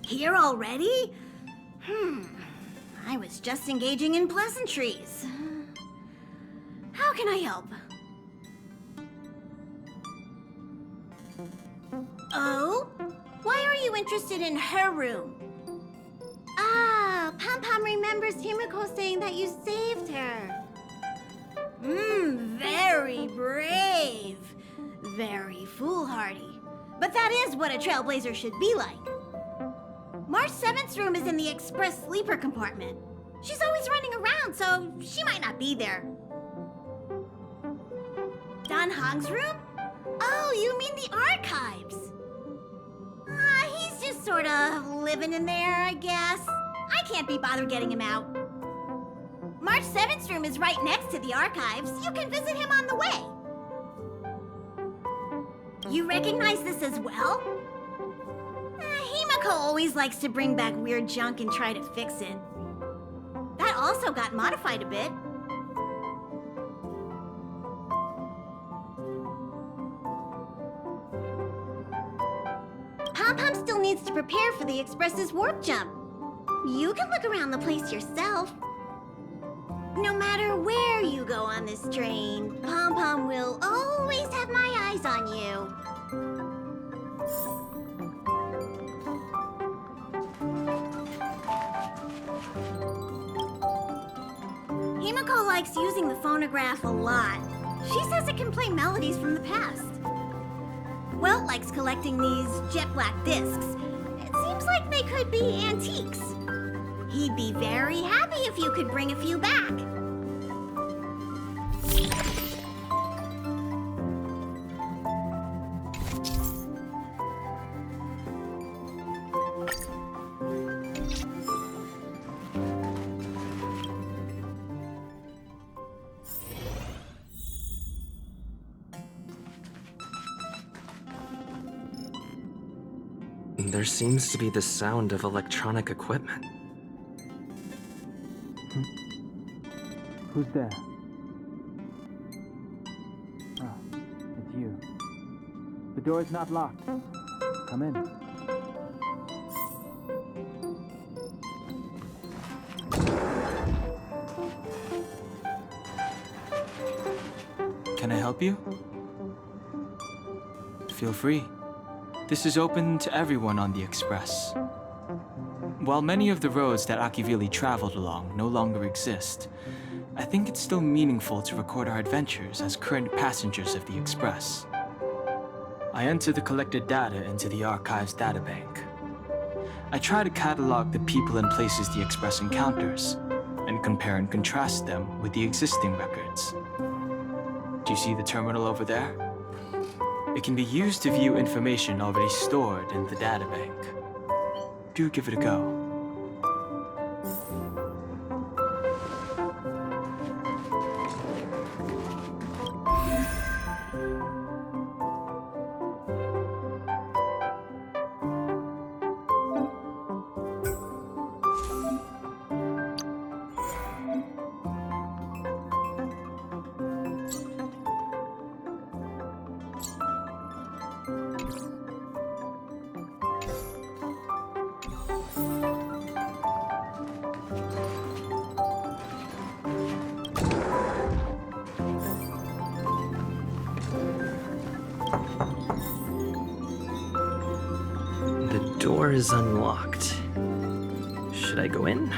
Here already? I was just engaging in pleasantries. How can I help? Oh? Why are you interested in her room? Ah, Pom-Pom remembers Himiko saying that you saved her. Very brave. Very foolhardy. But that is what a trailblazer should be like. March 7th's room is in the express sleeper compartment. She's always running around, so she might not be there. Dan Hong's room? Oh, you mean the archives? He's just sort of living in there, I guess. I can't be bothered getting him out. March 7th's room is right next to the archives. You can visit him on the way. You recognize this as well? Himiko always likes to bring back weird junk and try to fix it. That also got modified a bit. Pom-Pom still needs to prepare for the Express's warp jump. You can look around the place yourself. No matter where you go on this train, Pom-Pom will always have my eyes on you. Himiko likes using the phonograph a lot. She says it can play melodies from the past. Welt likes collecting these jet black discs. It seems like they could be antiques. He'd be very happy if you could bring a few back. There seems to be the sound of electronic equipment. Who's there? Ah, it's you. The door is not locked. Come in. Can I help you? Feel free. This is open to everyone on the Express. While many of the roads that Akivili traveled along no longer exist, I think it's still meaningful to record our adventures as current passengers of the Express. I enter the collected data into the Archives databank. I try to catalog the people and places the Express encounters, and compare and contrast them with the existing records. Do you see the terminal over there? It can be used to view information already stored in the databank. Do give it a go. The door is unlocked. Should I go in?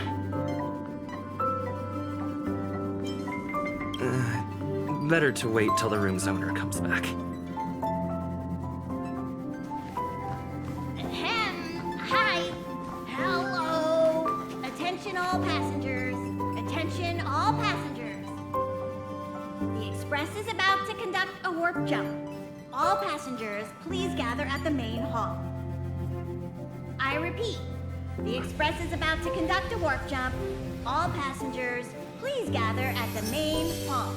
Better to wait till the room's owner comes back. Ahem. Hi. Hello. Attention all passengers. Attention all passengers. The Express is about to conduct a warp jump. All passengers, please gather at the main hall. I repeat, the Express is about to conduct a warp jump. All passengers, please gather at the main hall.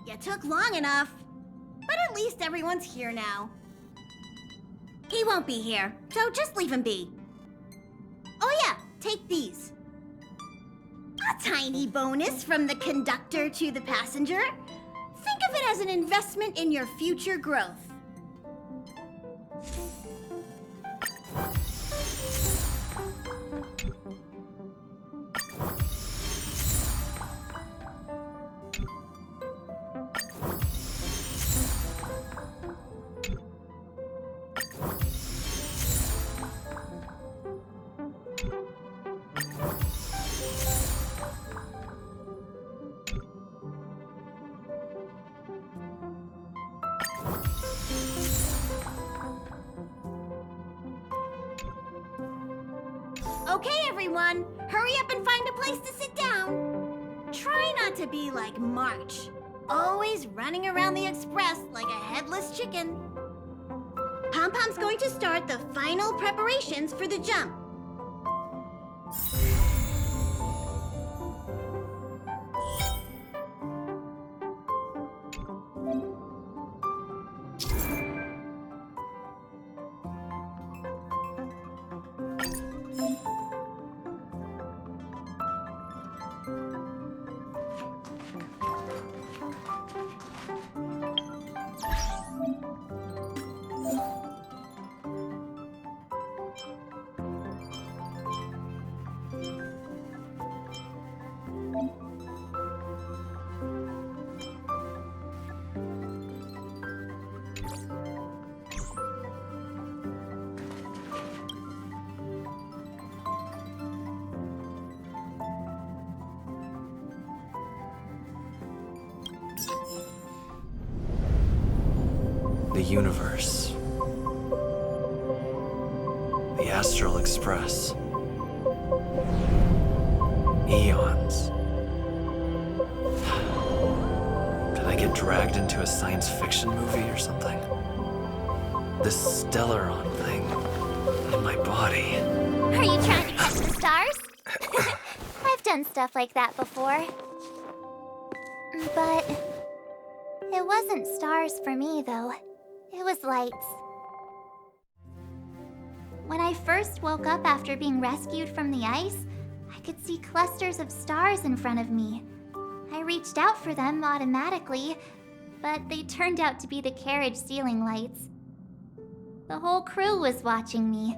You took long enough. But at least everyone's here now. He won't be here, so just leave him be. Oh yeah, take these. A tiny bonus from the conductor to the passenger? Think of it as an investment in your future growth. Okay, everyone, hurry up and find a place to sit down. Try not to be like March, always running around the express like a headless chicken. Pom-Pom's going to start the final preparations for the jump. The universe. The Astral Express. Eons. Did I get dragged into a science fiction movie or something? This Stellaron thing in my body. Are you trying to catch the stars? I've done stuff like that before. But it wasn't stars for me, though. It was lights. When I first woke up after being rescued from the ice, I could see clusters of stars in front of me. I reached out for them automatically, but they turned out to be the carriage ceiling lights. The whole crew was watching me.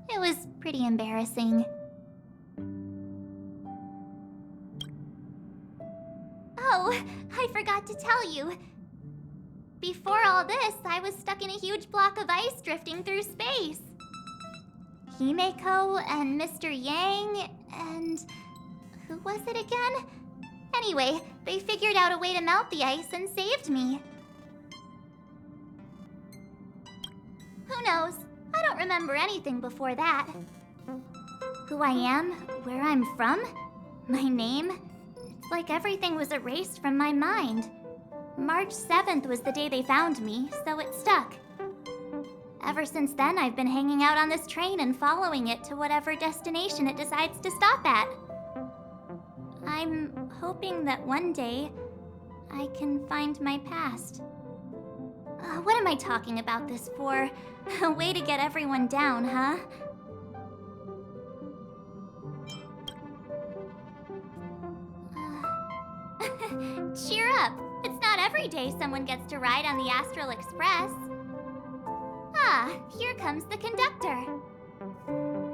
It was pretty embarrassing. Oh, I forgot to tell you. Before all this, I was stuck in a huge block of ice drifting through space. Himeko and Mr. Yang and... who was it again? Anyway, they figured out a way to melt the ice and saved me. Who knows? I don't remember anything before that. Who I am, where I'm from, my name, it's like everything was erased from my mind. March 7th was the day they found me, so it stuck. Ever since then, I've been hanging out on this train and following it to whatever destination it decides to stop at. I'm hoping that one day I can find my past. What am I talking about this for? A way to get everyone down, huh? Cheer up! It's not every day someone gets to ride on the Astral Express. Ah, here comes the conductor.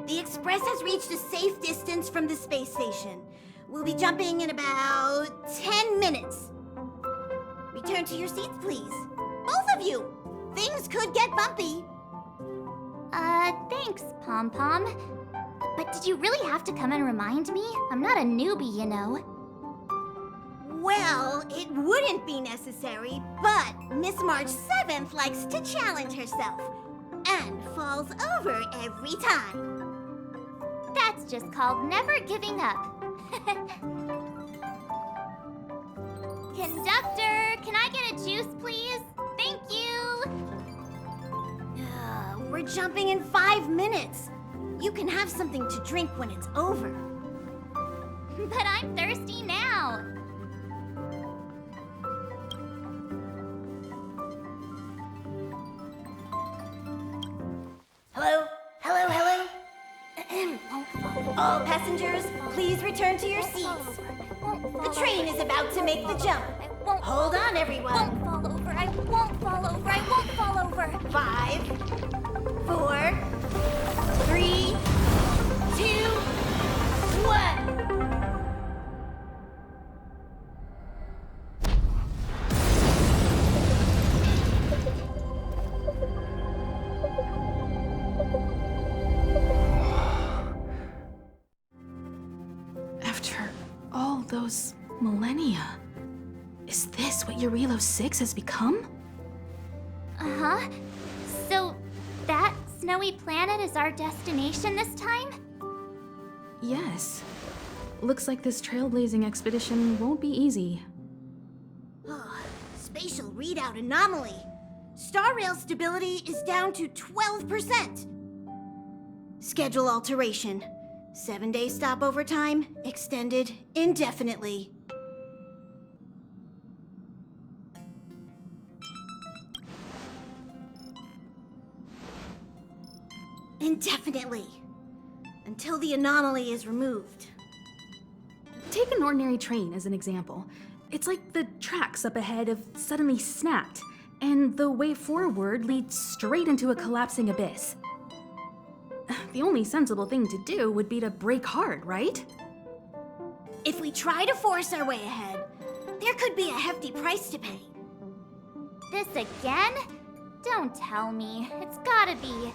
The express has reached a safe distance from the space station. We'll be jumping in about 10 minutes. Return to your seats, please. Both of you! Things could get bumpy. Thanks, Pom-Pom. But did you really have to come and remind me? I'm not a newbie, you know. Well, it wouldn't be necessary, but Miss March 7th likes to challenge herself and falls over every time. That's just called never giving up. Conductor, can I get a juice, please? Thank you! We're jumping in 5 minutes. You can have something to drink when it's over. But I'm thirsty now. Hello? Hello, hello? All passengers, please return to your seats. The train is about to make the jump. Hold on, everyone. I won't fall over. I won't fall over. I won't fall over. 5, 4, 3, 2, 1. After all those millennia, is this what Eurilo 6 has become? Uh-huh. So, that snowy planet is our destination this time? Yes. Looks like this trailblazing expedition won't be easy. Spatial readout anomaly. Star rail stability is down to 12%. Schedule alteration. 7-day stopover time extended indefinitely. Indefinitely. Until the anomaly is removed. Take an ordinary train as an example. It's like the tracks up ahead have suddenly snapped, and the way forward leads straight into a collapsing abyss. The only sensible thing to do would be to brake hard, right? If we try to force our way ahead, there could be a hefty price to pay. This again? Don't tell me. It's gotta be.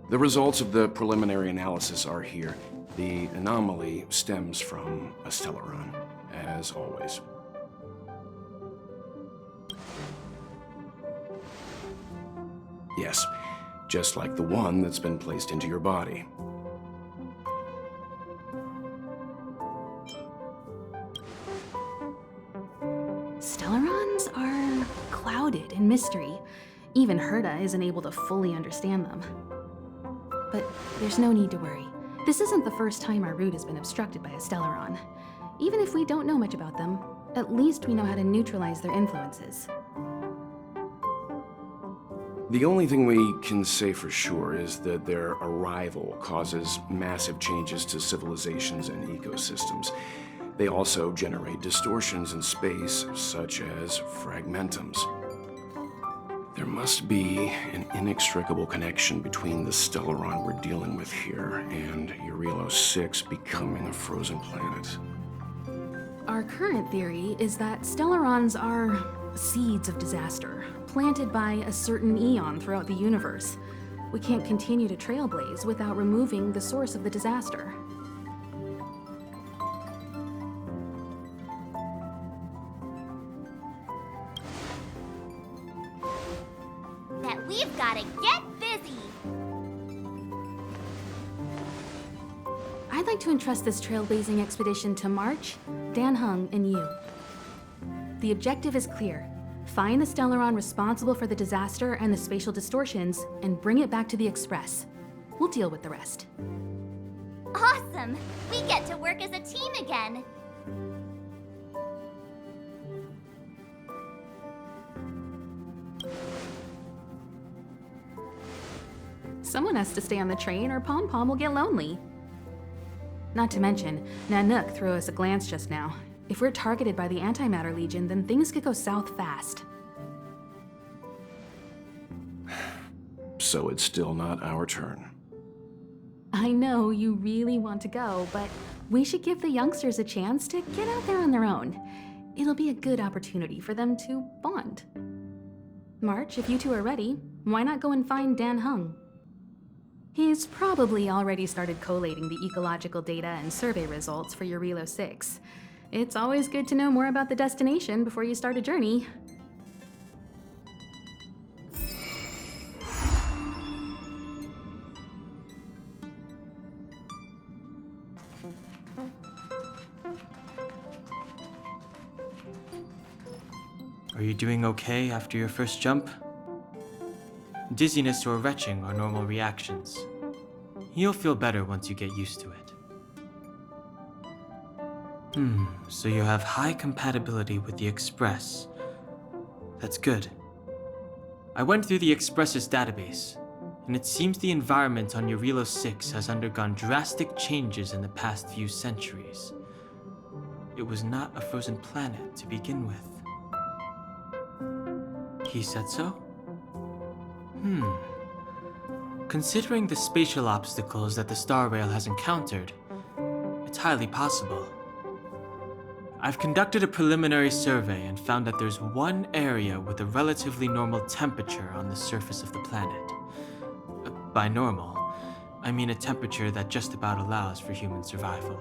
The results of the preliminary analysis are here. The anomaly stems from a stellaron, as always. Yes, just like the one that's been placed into your body. Stellarons are clouded in mystery. Even Herta isn't able to fully understand them. But there's no need to worry. This isn't the first time our route has been obstructed by a Stellaron. Even if we don't know much about them, at least we know how to neutralize their influences. The only thing we can say for sure is that their arrival causes massive changes to civilizations and ecosystems. They also generate distortions in space, such as fragmentums. There must be an inextricable connection between the Stellaron we're dealing with here and Eurilo 6 becoming a frozen planet. Our current theory is that Stellarons are seeds of disaster, planted by a certain eon throughout the universe. We can't continue to trailblaze without removing the source of the disaster. That we've gotta get busy. I'd like to entrust this trailblazing expedition to March, Dan Hung, and you. The objective is clear. Find the Stellaron responsible for the disaster and the spatial distortions, and bring it back to the Express. We'll deal with the rest. Awesome! We get to work as a team again. Someone has to stay on the train or Pom Pom will get lonely. Not to mention, Nanook threw us a glance just now. If we're targeted by the Antimatter Legion, then things could go south fast. So it's still not our turn. I know you really want to go, but we should give the youngsters a chance to get out there on their own. It'll be a good opportunity for them to bond. March, if you two are ready, why not go and find Dan Hung? He's probably already started collating the ecological data and survey results for Eurilo 6. It's always good to know more about the destination before you start a journey. Are you doing okay after your first jump? Dizziness or retching are normal reactions. You'll feel better once you get used to it. So you have high compatibility with the Express. That's good. I went through the Express's database. and it seems the environment on Eurilo 6 has undergone drastic changes in the past few centuries. It was not a frozen planet to begin with. He said so? Considering the spatial obstacles that the Star Rail has encountered, it's highly possible. I've conducted a preliminary survey and found that there's one area with a relatively normal temperature on the surface of the planet. By normal, I mean a temperature that just about allows for human survival.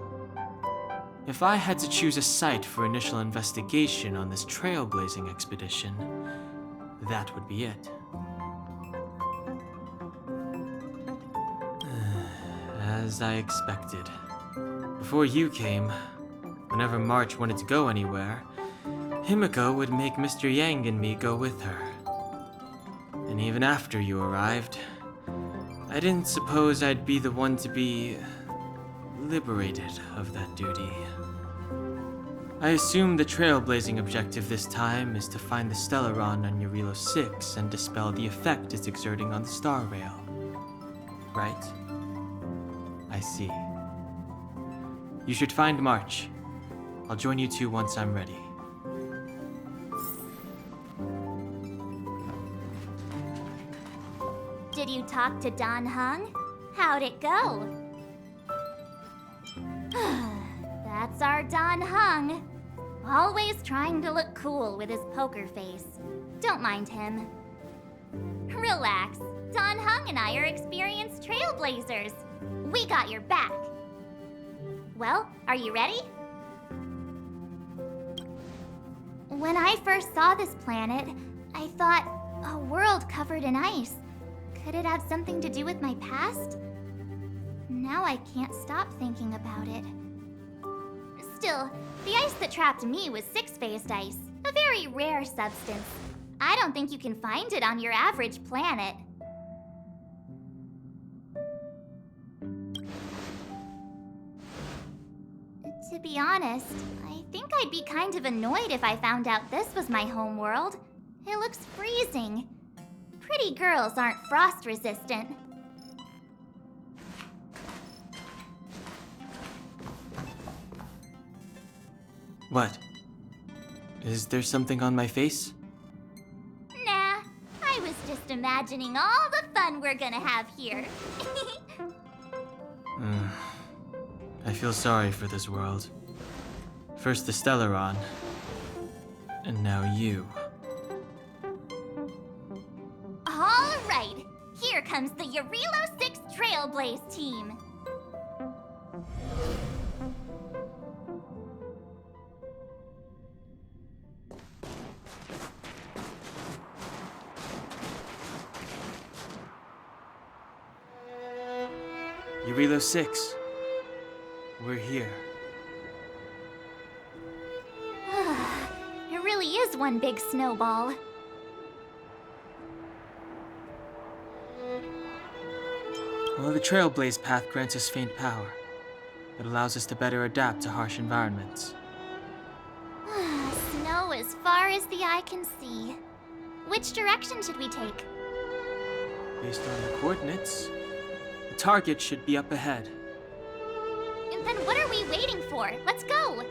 If I had to choose a site for initial investigation on this trailblazing expedition, that would be it. As I expected. Before you came, whenever March wanted to go anywhere, Himiko would make Mr. Yang and me go with her. And even after you arrived, I didn't suppose I'd be the one to be liberated of that duty. I assume the trailblazing objective this time is to find the Stellaron on Eurilo 6 and dispel the effect it's exerting on the Star Rail. Right? I see. You should find March. I'll join you two once I'm ready. Did you talk to Don Hung? How'd it go? That's our Don Hung. Always trying to look cool with his poker face. Don't mind him. Relax. Don Hung and I are experienced trailblazers. We got your back. Well, are you ready? When I first saw this planet, I thought, a world covered in ice. Could it have something to do with my past? Now I can't stop thinking about it. Still, the ice that trapped me was six-phased ice, a very rare substance. I don't think you can find it on your average planet. To be honest, I think I'd be kind of annoyed if I found out this was my home world. It looks freezing. Pretty girls aren't frost resistant. What? Is there something on my face? Nah, I was just imagining all the fun we're gonna have here. I feel sorry for this world. First the Stellaron, and now you. All right, here comes the Eurilo 6 Trailblaze team. Eurilo 6. We're here. It really is one big snowball. Well, the Trailblaze path grants us faint power. It allows us to better adapt to harsh environments. Snow as far as the eye can see. Which direction should we take? Based on the coordinates, the target should be up ahead. Then what are we waiting for? Let's go!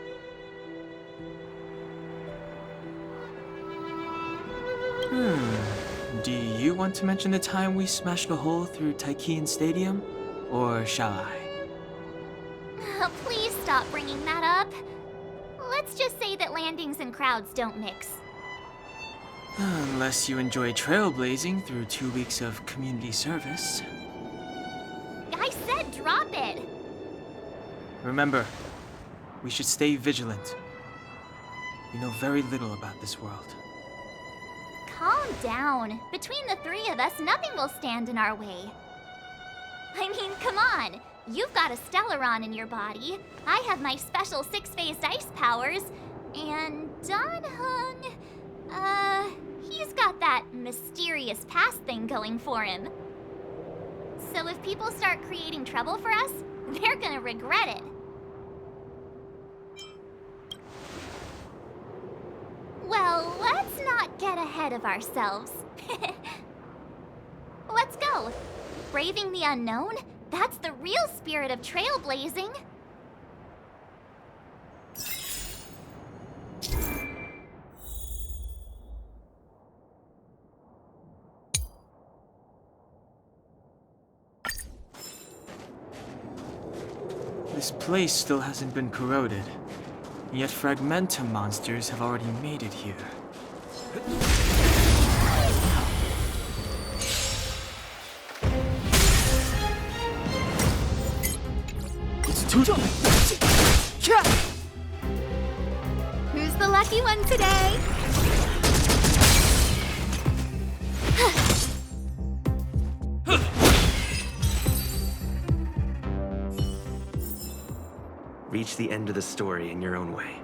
Do you want to mention the time we smashed a hole through Taikian Stadium? Or shall I? Please stop bringing that up. Let's just say that landings and crowds don't mix. Unless you enjoy trailblazing through 2 weeks of community service. I said drop it! Remember, we should stay vigilant. We know very little about this world. Calm down. Between the three of us, nothing will stand in our way. I mean, come on. You've got a Stellaron in your body. I have my special six-phased ice powers. And Don Hung, he's got that mysterious past thing going for him. So if people start creating trouble for us, they're gonna regret it. Well, let's not get ahead of ourselves. Let's go. Braving the unknown? That's the real spirit of trailblazing. This place still hasn't been corroded, yet Fragmentum monsters have already made it here. It's too... Who's the lucky one today? Reach the end of the story in your own way.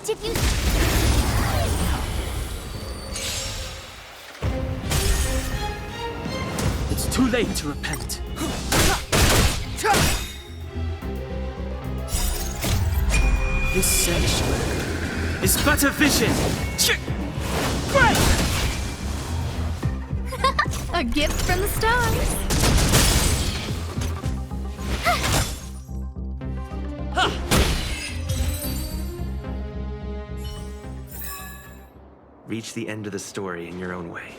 Did you... It's too late to repent. This sanctuary is but a vision. A gift from the stars. Reach the end of the story in your own way.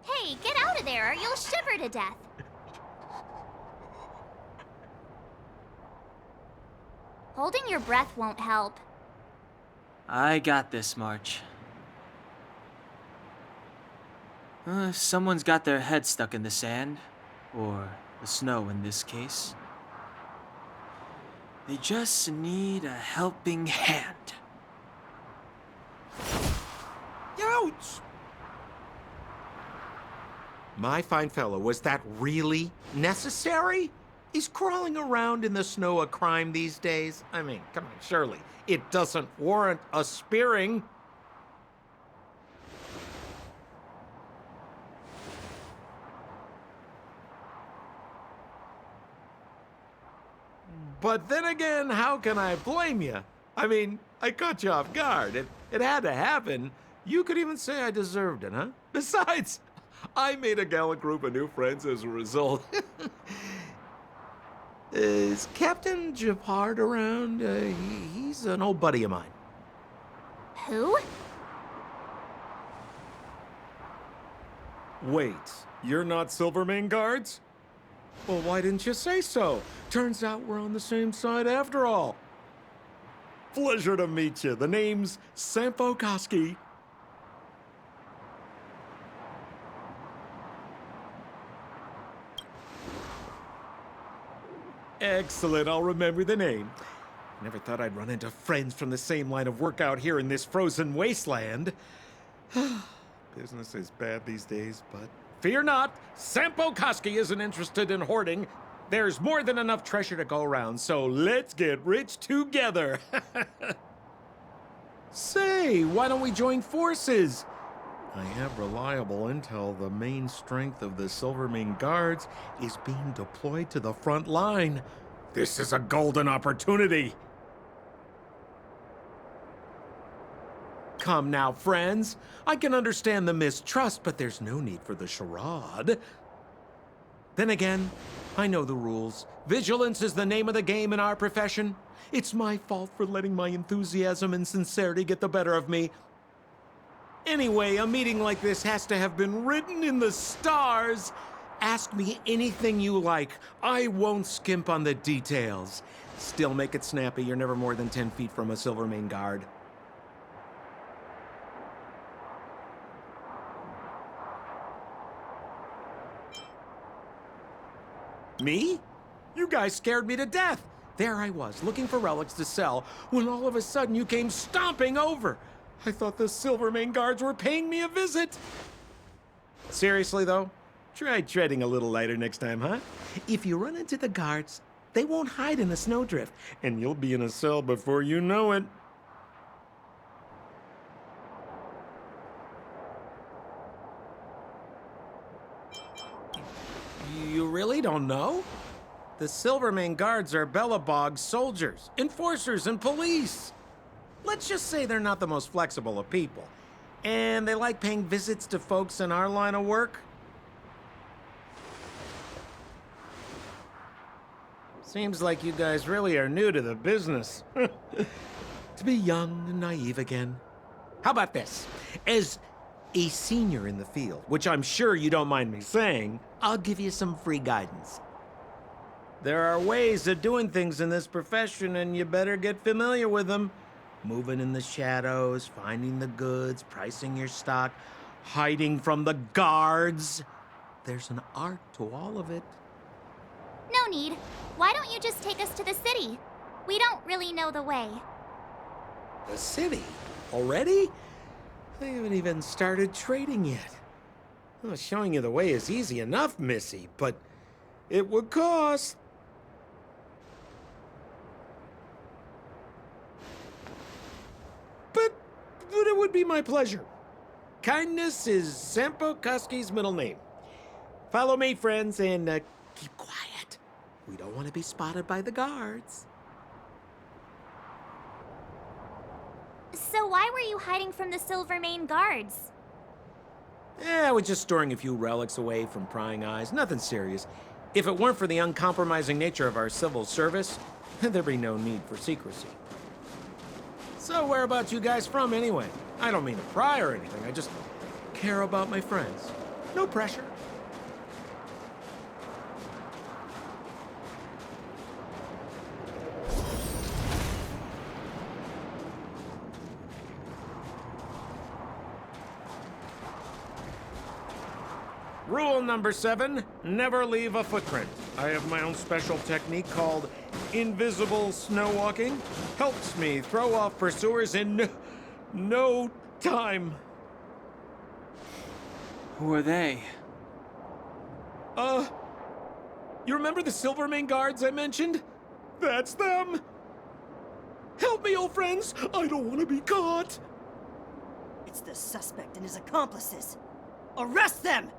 Hey, get out of there or you'll shiver to death. Holding your breath won't help. I got this, March. If someone's got their head stuck in the sand, or the snow in this case, they just need a helping hand. Ouch! My fine fellow, was that really necessary? Is crawling around in the snow a crime these days? I mean, come on, surely it doesn't warrant a spearing. But then again, how can I blame you? I mean, I caught you off guard. It had to happen. You could even say I deserved it, huh? Besides, I made a gallant group of new friends as a result. Is Captain Japard around? He's an old buddy of mine. Who? Wait, you're not Silvermane guards? Well, why didn't you say so? Turns out we're on the same side after all. Pleasure to meet you. The name's Sampo Koski. Excellent, I'll remember the name. Never thought I'd run into friends from the same line of work out here in this frozen wasteland. Business is bad these days, but fear not, Sampo Koski isn't interested in hoarding. There's more than enough treasure to go around, so let's get rich together. Say, why don't we join forces? I have reliable intel the main strength of the Silvermane Guards is being deployed to the front line. This is a golden opportunity. Come now, friends. I can understand the mistrust, but there's no need for the charade. Then again, I know the rules. Vigilance is the name of the game in our profession. It's my fault for letting my enthusiasm and sincerity get the better of me. Anyway, a meeting like this has to have been written in the stars. Ask me anything you like. I won't skimp on the details. Still make it snappy. You're never more than 10 feet from a Silvermane Guard. Me? You guys scared me to death. There I was, looking for relics to sell, when all of a sudden you came stomping over. I thought the Silvermane Guards were paying me a visit. Seriously, though, try treading a little lighter next time, huh? If you run into the guards, they won't hide in the snowdrift, and you'll be in a cell before you know it. You really don't know? The Silvermane Guards are Bellabog's soldiers, enforcers, and police. Let's just say they're not the most flexible of people. And they like paying visits to folks in our line of work. Seems like you guys really are new to the business. To be young and naive again. How about this? As a senior in the field, which I'm sure you don't mind me saying, I'll give you some free guidance. There are ways of doing things in this profession, and you better get familiar with them. Moving in the shadows, finding the goods, pricing your stock, hiding from the guards. There's an art to all of it. No need. Why don't you just take us to the city? We don't really know the way. The city? Already? They haven't even started trading yet. Well, showing you the way is easy enough, Missy, but it would cost. But it would be my pleasure. Kindness is Sampo Kuski's middle name. Follow me, friends, and keep quiet. We don't want to be spotted by the guards. So why were you hiding from the Silvermane Guards? I was just storing a few relics away from prying eyes. Nothing serious. If it weren't for the uncompromising nature of our civil service, there'd be no need for secrecy. So whereabouts you guys from, anyway? I don't mean to pry or anything. I just care about my friends. No pressure. Rule number 7, never leave a footprint. I have my own special technique called invisible snow walking. Helps me throw off pursuers in no time. Who are they? You remember the Silvermane Guards I mentioned? That's them. Help me, old friends. I don't want to be caught. It's the suspect and his accomplices. Arrest them!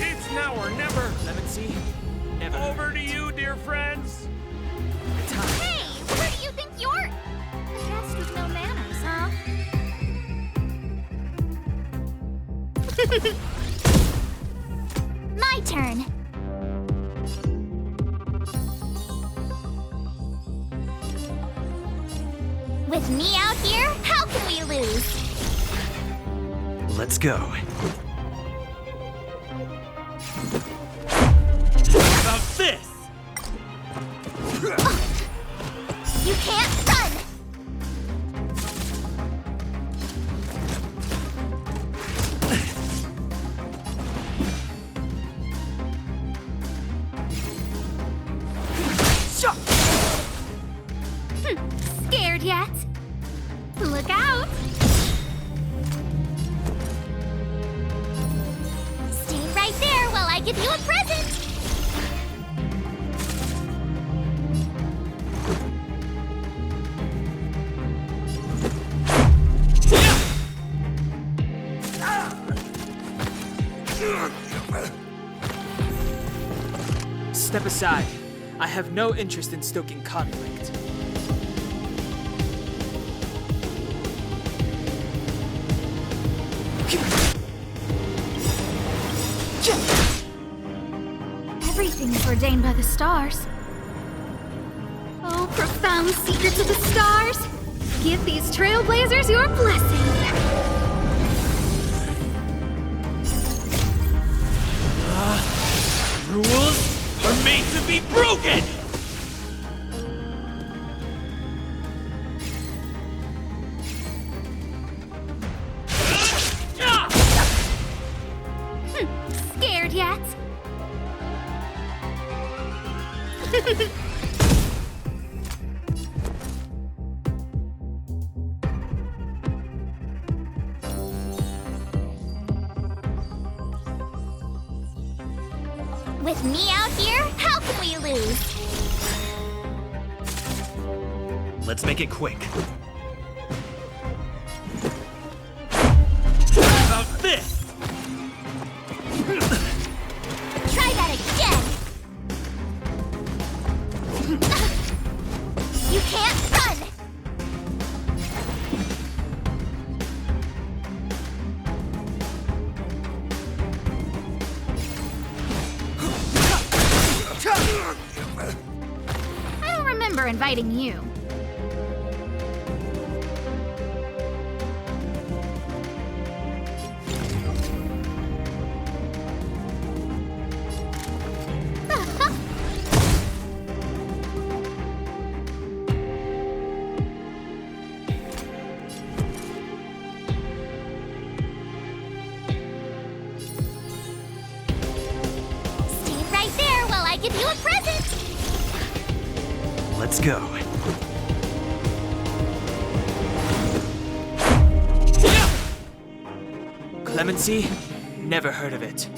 It's now or never. Clemency? Never. Over to you, dear friends. Hey, who do you think you're? A guest with no manners, huh? My turn. With me out here, how can we lose? Let's go. About this. You can't run! Scared yet? Look out! Stay right there while I give you a present! Step aside. I have no interest in stoking conflict. Everything is ordained by the stars. Oh, profound secrets of the stars! Give these trailblazers your blessing! Rules are made to be broken! Scared yet? With me out here, how can we lose? Let's make it quick. How about this? Try that again! You can't run! I don't remember inviting you. Stand right there while I give you a present! Let's go. Clemency? Never heard of it.